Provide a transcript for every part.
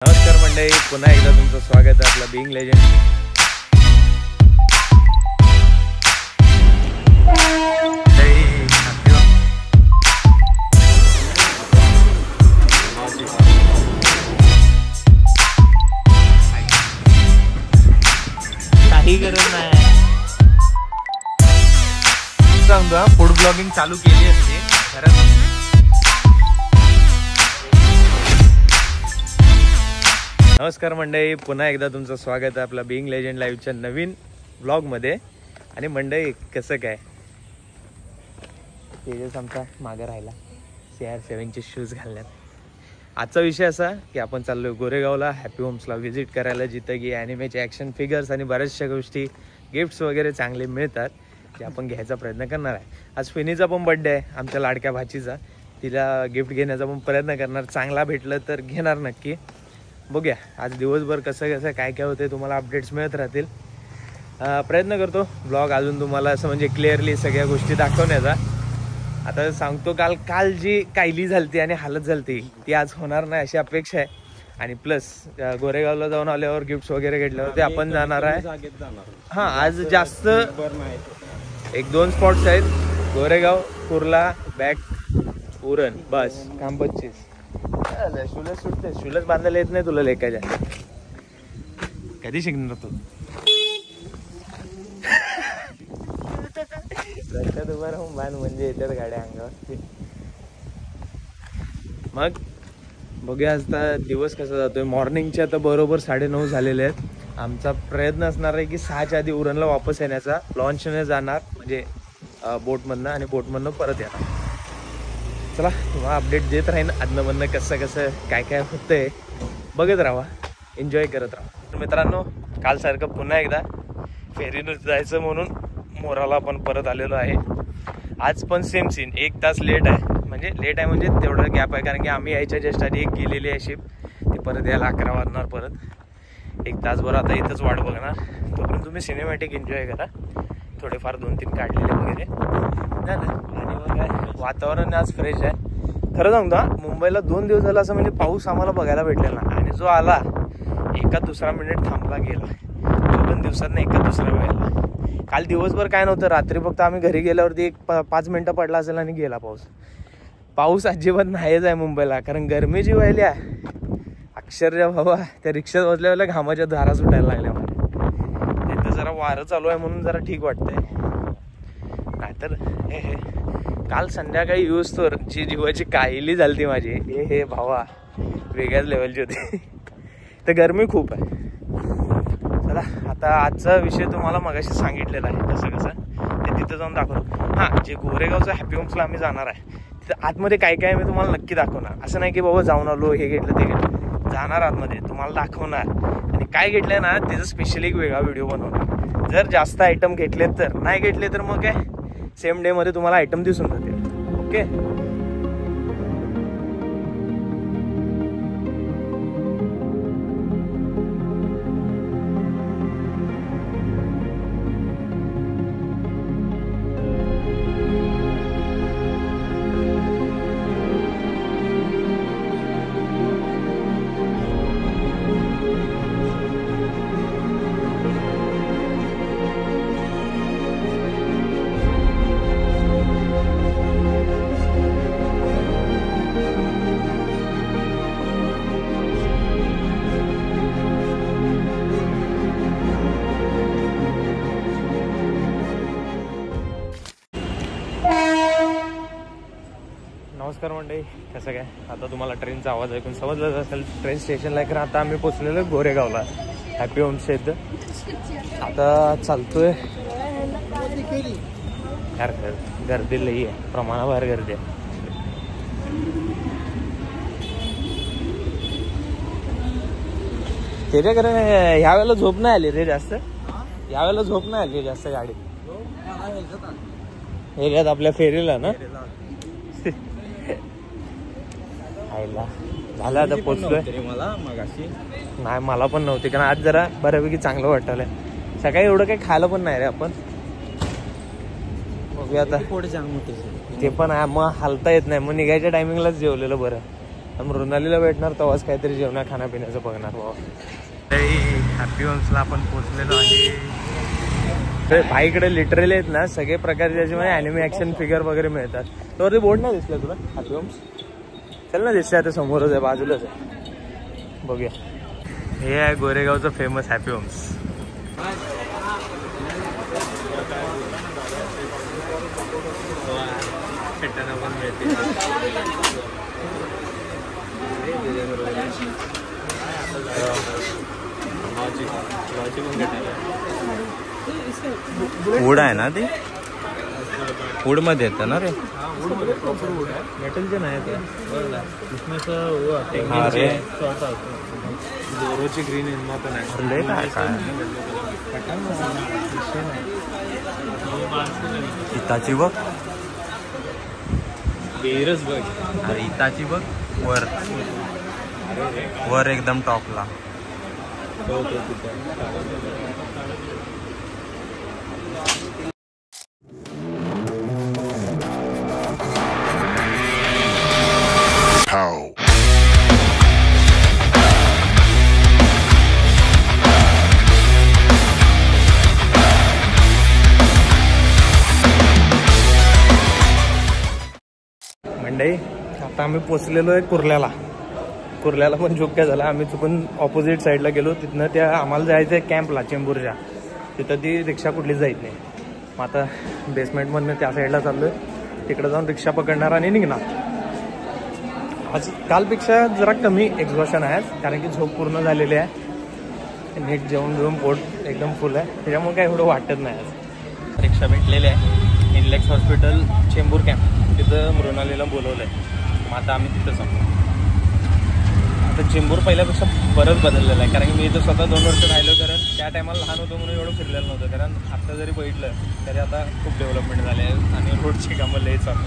नमस्कार मंडळी, पुन्हा एकदा तुमचं स्वागत आहे आपला बीइंग लेजेंड. काही गरज नाही सांगतो, फूड ब्लॉगिंग चालू केली असते खरंच. नमस्कार मंडळी, पुन्हा एकदा तुमचं स्वागत आहे आपला बीइंग लेजेंड लाईव्हच्या नवीन व्लॉगमध्ये. आणि मंडळी कसं काय, तेजस आमचा मागं राहिला CR7चे शूज घालण्यात. आजचा विषय असा की आपण चाललोय गोरेगावला हॅपी होम्सला व्हिजिट करायला, जिथं की ॲनिमेचे ॲक्शन फिगर्स आणि बऱ्याचशा गोष्टी गिफ्ट्स वगैरे चांगले मिळतात, जे आपण घ्यायचा प्रयत्न करणार आहे. आज फिनीचा पण बड्डे आहे, आमच्या लाडक्या भाचीचा. तिला गिफ्ट घेण्याचा पण प्रयत्न करणार. चांगला भेटलं तर घेणार नक्की. बघूया आज दिवसभर कसं कसं काय काय होते, तुम्हाला अपडेट्स मिळत राहतील. प्रयत्न करतो ब्लॉग अजून तुम्हाला असं म्हणजे क्लिअरली सगळ्या गोष्टी दाखवण्याचा. आता सांगतो, काल जी कायली झालती आणि हालत झालती ती आज होणार नाही अशी अपेक्षा आहे. आणि प्लस गोरेगावला जाऊन आल्यावर गिफ्ट्स वगैरे घेतल्यावर ते आपण जाणार आहे. हां, आज जास्त 1-2 स्पॉट्स आहेत, गोरेगाव, कुर्ला, बॅक, उरण, बस काम 25. शुलच सुटते, शुलच बांधायला येत नाही तुला लेकाच्या. कधी शिकणार तू? रस्त्यात उभा राहून बांध म्हणजे येतात गाड्या अंगावर. मग बघूया आता दिवस कसा जातोय. मॉर्निंगचे आता बरोबर 9:30 झालेले आहेत. आमचा प्रयत्न असणार आहे की 6च्या आधी उरणला वापस येण्याचा. लॉन्चने जाणार म्हणजे बोटमधनं, आणि बोटमधनं परत येणार. चला, तुम्हाला अपडेट देत राहीन आदनमधनं कसं कसं काय काय होतंय. बघत राहा, एन्जॉय करत राहा. मित्रांनो, कालसारखं पुन्हा एकदा फेरीनं जायचं म्हणून मोराला आपण परत आलेलो आहे. आज पण सेम सीन, 1 तास लेट आहे. म्हणजे लेट आहे म्हणजे तेवढं गॅप आहे, कारण की आम्ही यायच्या जस्ट आधी एक गेलेली आहे शिप. ती परत यायला 11 वाजणार. परत 1 तासभर आता इथंच वाट बघणार. तोपर्यंत तुम्ही सिनेमॅटिक एन्जॉय करा. थोडेफार 2-3 काढलेले वगैरे झालं. आणि मग काय, वातावरण आज फ्रेश आहे. खरं सांगतो, मुंबईला 2 दिवस झाला असं म्हणजे पाऊस आम्हाला बघायला भेटलेला. आणि जो आला 1-2 मिनिट थांबला गेला. 2 दिवसांना 1-2 वेळेला. काल दिवसभर काय नव्हतं, रात्री फक्त आम्ही घरी गेल्यावरती 5 मिनिटं पडला असेल आणि गेला पाऊस. पाऊस अजिबात नाहीच आहे मुंबईला, कारण गरमी जी व्हायली आहे अक्षरशः बाबा. त्या रिक्षात बसल्या वेळेला घामाच्या धारा सुटायला लागल्या मला. तिथं जरा वारं चालू आहे म्हणून जरा ठीक वाटतंय. नाहीतर काल संध्याकाळी यूज तर जी जीवाची काहिली झाली माझी, हे भावा वेगळ्याच लेवलची होती. तर गरमी खूप आहे. चला, आता आजचा विषय तुम्हाला मगाशी सांगितलेला आहे कसं कसं ते तिथं जाऊन दाखवतो. हां, जे गोरेगावचं हॅपी होम्सला आम्ही जाणार आहे तिथं आतमध्ये काय काय मी तुम्हाला नक्की दाखवणार. असं नाही की बाबा जाऊन आलो हे घेतलं ते घेतलं. जाणार आतमध्ये, तुम्हाला दाखवणार. आणि काय घेतलंय ना त्याचं स्पेशली एक वेगळा व्हिडिओ बनवणार. जर जास्त आयटम घेतलेत तर, नाही घेतले तर मग काय सेम डे मध्ये तुम्हाला आयटम दिसून जातील. ओके, नमस्कार मंडळी, कसं काय. आता तुम्हाला ट्रेनचा आवाज ऐकून समजलंच असेल ट्रेन स्टेशनला. कारण आता आम्ही पोचलेलो गोरेगावला हॅपी होम्सच्या इथं. आता चालतोय. यार गर्दी लई आहे, प्रमाणाबाहेर गर्दी आहे. त्याच्याकडे ह्या वेळेला झोप नाही आली रे जास्त. यावेळेला झोप नाही आली जास्त गाडीत. हे घ्यात आपल्या फेरीला ना आईला झालं. आता पोचलोय. मला मगाशी नाही, मला पण नव्हती, कारण आज जरा बऱ्यापैकी चांगलं वाटायलंय. सकाळी एवढं काही खायला पण नाही रे आपण. बघूया आता. पोट जाम होते ते पण आहे, मग हलता येत नाही. मग निघायच्या टायमिंगलाच जेवलेलं बरं. मृणालीला भेटणार तेव्हाच काहीतरी जेवणा खाण्यापिण्याचं बघणार बाबा. हॅपी होम्सला आपण पोहोचलेलो आहे. भाईकडे लिटरली आहेत ना सगळे प्रकारचे त्याच्यामध्ये अॅनिमे ॲक्शन फिगर वगैरे मिळतात. तर ते बोर्ड नाही दिसलं तुला हॅपी होम्स? चल ना, दिसतंय आता समोरच आहे, बाजूलाच आहे. बघूया. हे आहे गोरेगावचं फेमस हॅपी होम्स. पण मिळते. वूड आहे ना ते, वूड मध्ये येतं ना रे. मेटलचे नाही ते जोरोची ग्रीन इन्मा पण आहे. इताची बघ, बेरच बघ. अरे इताची बघ वर वर एकदम टॉपला. मंडई आता आम्ही पोचलेलो आहे कुर्ल्याला. कुर्ल्याला पण जोक काय झाला, आम्ही चुकून ऑपोजिट साईडला गेलो. तिथनं त्या आम्हाला जायचं आहे कॅम्पला चेंबूरच्या. तिथं ती रिक्षा कुठलीच जायत नाही. मग आता बेसमेंटमधनं त्या साईडला चाललो आहे. तिकडं जाऊन रिक्षा पकडणार आणि निघणार. आज कालपेक्षा जरा कमी एक्झॉशन आहे कारण की झोप पूर्ण झालेली आहे. नीट जेवण घेऊन पोट एकदम फुल आहे, त्याच्यामुळे काय एवढं वाटत नाही. आज रिक्षा भेटलेली आहे इनलेक्स हॉस्पिटल चेंबूर कॅम्प. तिथं मृणालीला बोलवलं आहे. मग आता आम्ही तिथं जाऊ. आता चेंबूर पहिल्यापेक्षा बरंच बदललेलं आहे कारण की मी इथं स्वतः 2 वर्ष राहिलो. कारण त्या टायमाला लहान होतो म्हणून एवढं फिरलेलं नव्हतं. कारण आता जरी बघितलं तरी आता खूप डेव्हलपमेंट झाले आहे आणि रोडची कामं लई चालू.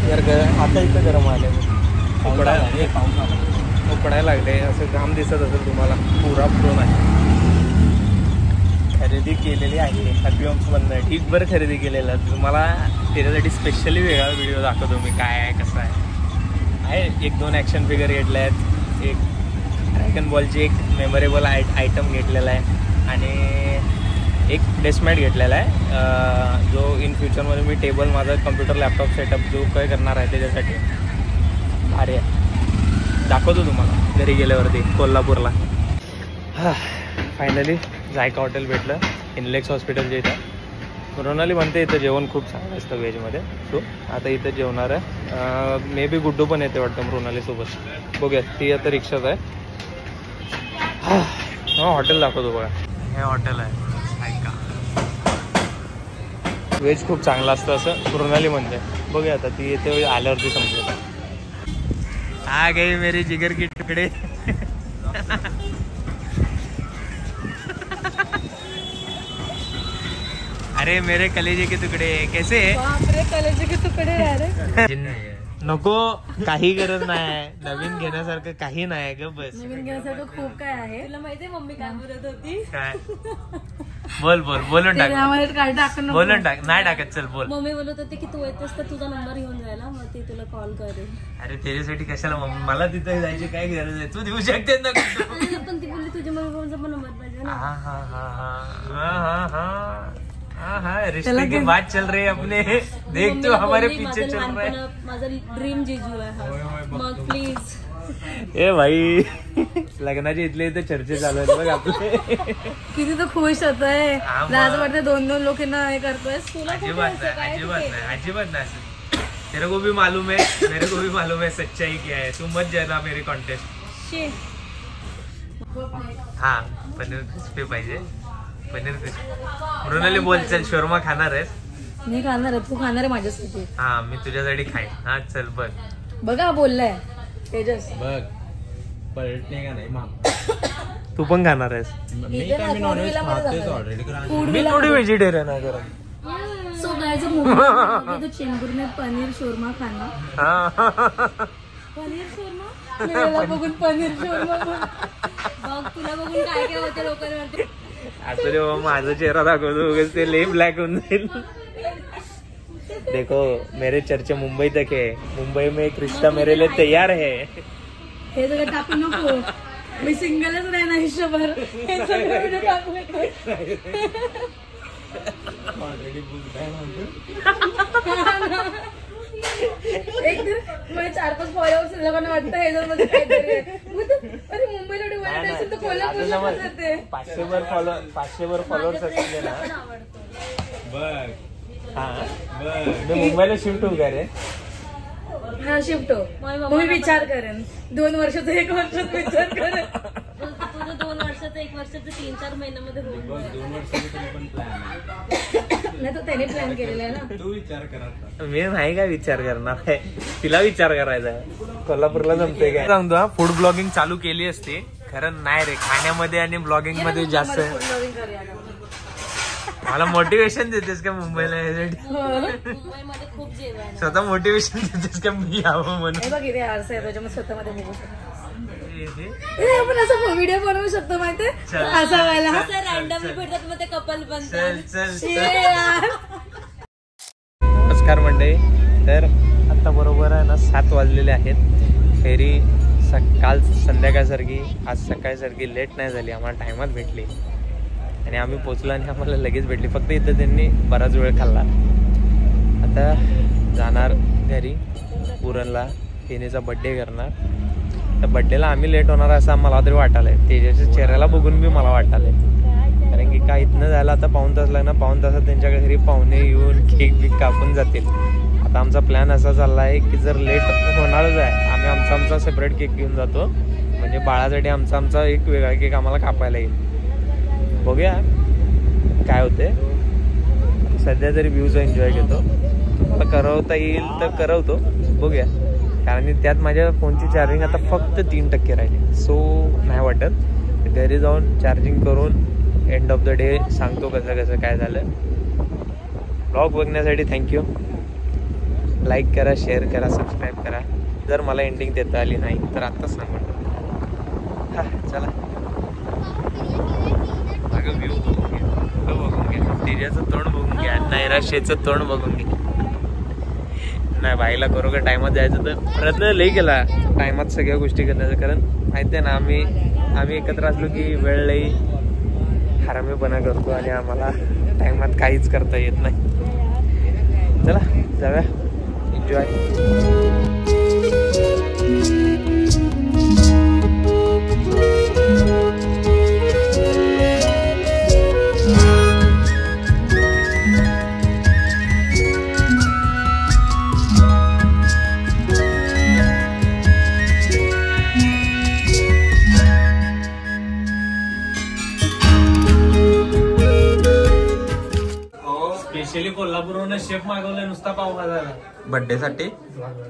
आता इथं गरम आले, उकडायला लागले. असं घाम दिसत असेल तुम्हाला, पुरा फ्लो नाही. खरेदी केलेली आहे हॅपी होम्समधनं, ढीकभर खरेदी केलेलं. तुम्हाला त्याच्यासाठी स्पेशली वेगळा व्हिडिओ दाखवतो मी काय आहे कसं आहे. 1-2 ॲक्शन फिगर घेतल्या आहेत. एक ड्रॅगन बॉलची एक मेमोरेबल आयटम घेतलेला आहे आणि एक डेस्कमॅट घेतलेला आहे जो इन फ्युचरमध्ये मी टेबल माझा कम्प्युटर लॅपटॉप सेटअप जो काय करणार आहे त्याच्यासाठी भारी आहे. दाखवतो तुम्हाला घरी गेल्यावरती कोल्हापूरला. फायनली जायका हॉटेल भेटलं इनलेक्स हॉस्पिटलच्या इथं. मृणाली म्हणते इथं जेवण खूप चांगलं असतं व्हेजमध्ये. सो आता इथं जेवणार आहे. मे बी गुड्डू पण येते वाटतं मृणालीसोबत. बघूया, ती आता रिक्षात आहे. हॉटेल दाखवतो बघा. हे हॉटेल आहे ऐका. व्हेज खूप चांगलं असतं असं मृणाली म्हणते. बघूया आता ती येते आल्यावरती समजेल. आ गई मेरी जिगर की तुकडे. अरे मेरे कलेजे के तुकडे कैसे? कलेजे के तुकडे अरे नको, काही गरज नाही. नवीन घेण्यासारखं काही नाही ग. बस नवीन घेण्यासारखं खूप काय आहे. तुला माहितीये मम्मी काय बोलत होती? काय? बोलून टाक. बोलून टाक. नाही टाकत, चल बोल. मम्मी बोलत होती की तू येतेस तर तुझा नंबर घेऊन जायला, मग ती तुला कॉल करेल. अरे त्याच्यासाठी कशाला मम्मी, मला तिथे जायची काय गरज आहे? तू देऊ शकते ना. पण ती बोलली तुझ्या मम्मीचा पण नंबर पाहिजे ना. हाँ, रिश्ते की बात चल रही है अपने. देख तू हमारे पीछे चल रहा है. माझा ड्रीम जीजू आहे. मग प्लीज. ए भाई, लग्नाचे इथले इथे चर्चे चालू आहेत बघ आपले. किती तो खुश होतोय. लाज वाटते 2-2 लोकांना हे करतोय. अजिबात नाही. तेरे को भी मालूम है, मेरे को भी मालूम है सच्चाई क्या है. तू मत जाना मेरे कॉन्टेस्ट. हाँ, पनीर क्रिस्पी पाहिजे. पनीर क्रिस्पी. मृणाली बोल, चल शोरमा खाणार आहेस? मी खाणार आहे, तू खाणार आहे माझ्यासाठी. हा, मी तुझ्यासाठी खाईन. हा चल बघ. बघा बोललाय तेजस. बघ पलटणे का नाही. तू पण खाणार आहेस? मी नॉनव्हेज खातेच ऑलरेडी. मी थोडी व्हेजिटेरियन आहे जरा. सो गाइस तो चेंबूर में पनीर शोरमा खाना. पनीर शोरमा मेला बघून पनीर शोरमा बघ. तुला बघून काय काय होते लोकांना. असं रे बाबा, माझा चेहरा दाखवतो ते लई ब्लॅक होऊन जाईल. देखो मेरे चर्चे मुंबई तक है, मुंबई में एक रिश्ता मेरे लिए तैयार है. हे सगळं टाकू नको, मी सिंगलच नाही ना आयुष्यभर. हे सगळं व्हिडिओ टाकू नको. एक मला 4-5 फॉलोअर्स लोकांना वाटतं हे जर मध्ये काहीतरी अरे मुंबईला एवढी वाईट असेल तर कोल्हापूरला जाते. 500 वर फॉलोअर्स असले ना हा मी मुंबईला शिफ्ट होऊ का रे? हा शिफ्ट हो. मी विचार करेन 2 वर्षाचा 1 वर्षाचा विचार करेन. तुझं 2 वर्षाचं 1 वर्षाचं 3-4 महिन्यामध्ये होईल. 2 वर्षाचा पण प्लॅन नाही तर त्याने प्लॅन केलेला आहे ना. तू विचार करा. मी नाही काय विचार करणार आहे, तिला विचार करायचा आहे. कोल्हापूरला जमते काय सांगतो हा. फूड ब्लॉगिंग चालू केली असते खरं नाही रे, खाण्यामध्ये आणि ब्लॉगिंग मध्ये जास्त. मला मोटिवेशन देतेस का मुंबईला यायसाठी? मुंबईमध्ये खूप जेवण. स्वतः मोटिवेशन देतेस का मी यावं म्हणून? बघ इथे आरसा आहे त्याच्यामध्ये स्वतःमध्ये बघू शकतो. आपण असं व्हिडिओ बनवू शकतो माहितीये असं व्हायला. रॅन्डमली भेटतात मग ते कपल चल बनतात. चल. नमस्कार मंडळी. तर आता बरोबर आहे ना 7 वाजलेले आहेत. फेरी काल संध्याकाळसारखी आज सकाळसारखी लेट नाही झाली, आम्हाला टायमात भेटली आणि आम्ही पोचलो आणि आम्हाला लगेच भेटली. फक्त इथं त्यांनी बराच वेळ खाल्ला. आता जाणार घरी उरणला, फेनीचा बड्डे करणार. तर बड्डेला आम्ही लेट होणार असं आम्हाला तरी वाटायलंय. तेजाच्या चेहऱ्याला बघून बी मला वाटायलंय, कारण की काय इथनं जायला आता 1.5 तास लागणार. 1.5 तासात त्यांच्या घरी पाहुणे येऊन केक बिक कापून जातील. आता आमचा प्लॅन असा चालला आहे की जर लेट होणारच आहे आम्ही आमचा सेपरेट केक घेऊन जातो, म्हणजे बाळासाठी आमचा एक वेगळा केक आम्हाला कापायला येईल. बघूया काय होते. सध्या तरी व्ह्यूज एन्जॉय घेतो. तुम्हाला करवता येईल तर करवतो, बघूया. कारण त्यात माझ्या फोनची चार्जिंग आता फक्त 3% राहिली. सो नाही वाटत घरी जाऊन चार्जिंग करून एंड ऑफ द डे सांगतो कसं काय झालं. ब्लॉग बघण्यासाठी थँक्यू. लाईक करा, शेअर करा, सबस्क्राईब करा. जर मला एंडिंग देता आली नाही तर आत्ताच सांगू. हां चला. अगं व्ह्यू बघून घ्या, तिच्याचं तोंड बघून घ्या, नैराश्याचं तोंड बघून घ्या. नाही बाईला करू का टायमात जायचं तर प्रयत्न लई केला टायमात सगळ्या गोष्टी करण्याचं. कारण माहिती आहे ना आम्ही एकत्र असलो की वेळ लई हरामीपणा करतो आणि आम्हाला टायमात काहीच करता येत नाही. चला जाऊया, एन्जॉय. स्पेशली कोल्हापूरवरून शेफ मागवलाय नुसता पाव भाजायला बर्थडे साठी. काम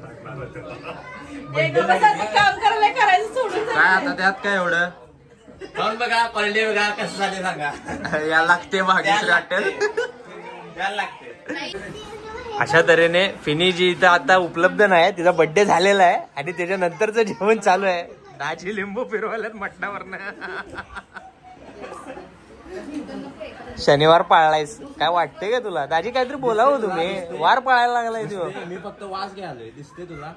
करायला करायचं सोडून काय आता त्यात काय एवढं जाऊन बघा क्वालिटी बघा कसं झाले सांगा. या लागते भाग्यश्री हॉटेल द्यायला लागते. अशा तऱ्हेने फिनी जी इथं आता उपलब्ध नाही, तिचा बर्थडे झालेला आहे आणि त्याच्यानंतरचं जेवण चालू आहे. दाजी लिंबू फिरवायलात मटणावरनं. शनिवार पाळलायस काय वाटते का तुला? दाजी काहीतरी बोलावं तुम्ही, वार पाळायला लागलाय तू. मी फक्त वास घ्यालोय, दिसते तुला?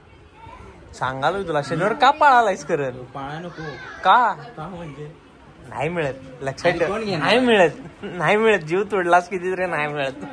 सांगालोय तुला शनिवार का पाळालायस? करत पाळा नको का? म्हणजे नाही मिळत, लक्षात ठेव. नाही मिळत जीव तोडलास किती तरी नाही मिळत.